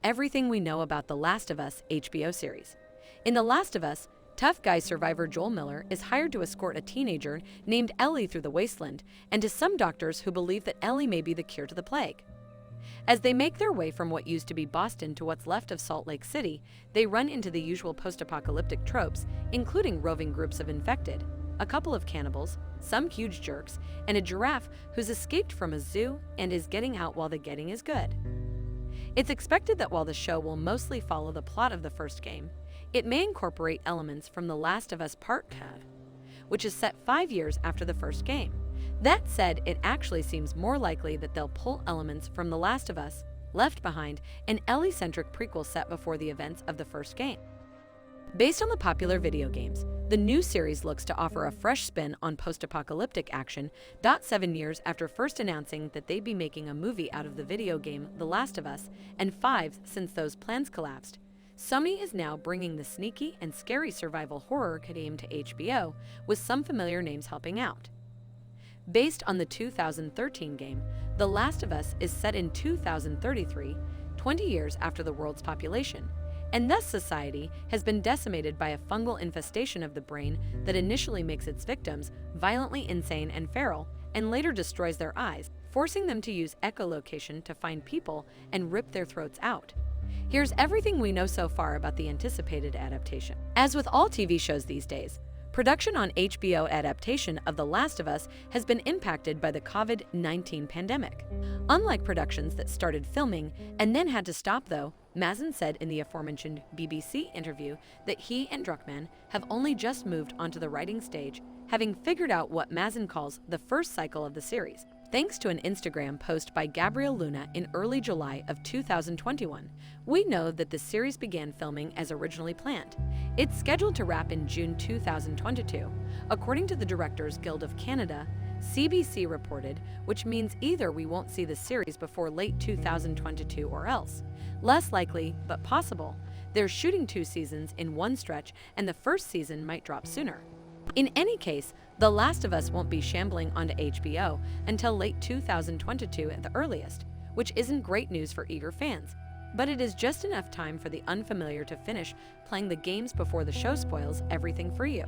everything we know about The Last of Us HBO series. In The Last of Us, tough guy survivor Joel Miller is hired to escort a teenager named Ellie through the wasteland and to some doctors who believe that Ellie may be the cure to the plague. As they make their way from what used to be Boston to what's left of Salt Lake City, they run into the usual post-apocalyptic tropes, including roving groups of infected, a couple of cannibals, some huge jerks, and a giraffe who's escaped from a zoo and is getting out while the getting is good. It's expected that while the show will mostly follow the plot of the first game, it may incorporate elements from The Last of Us Part 2, which is set 5 years after the first game. That said, it actually seems more likely that they'll pull elements from The Last of Us, Left Behind, an Ellie-centric prequel set before the events of the first game. Based on the popular video games, the new series looks to offer a fresh spin on post-apocalyptic action. 7 years after first announcing that they'd be making a movie out of the video game The Last of Us, and 5 since those plans collapsed, Sony is now bringing the sneaky and scary survival horror game to HBO, with some familiar names helping out. Based on the 2013 game, The Last of Us is set in 2033, 20 years after the world's population, and thus society has been decimated by a fungal infestation of the brain that initially makes its victims violently insane and feral, and later destroys their eyes, forcing them to use echolocation to find people and rip their throats out. Here's everything we know so far about the anticipated adaptation. As with all TV shows these days, production on HBO adaptation of The Last of Us has been impacted by the COVID-19 pandemic. Unlike productions that started filming and then had to stop though, Mazin said in the aforementioned BBC interview that he and Druckmann have only just moved onto the writing stage, having figured out what Mazin calls the first cycle of the series, thanks to an Instagram post by Gabriel Luna in early July of 2021. We know that the series began filming as originally planned. It's scheduled to wrap in June 2022, according to the Directors Guild of Canada, CBC reported, which means either we won't see the series before late 2022 or else, less likely but possible, they're shooting 2 seasons in one stretch and the first season might drop sooner. In any case, The Last of Us won't be shambling onto HBO until late 2022 at the earliest, which isn't great news for eager fans, but it is just enough time for the unfamiliar to finish playing the games before the show spoils everything for you.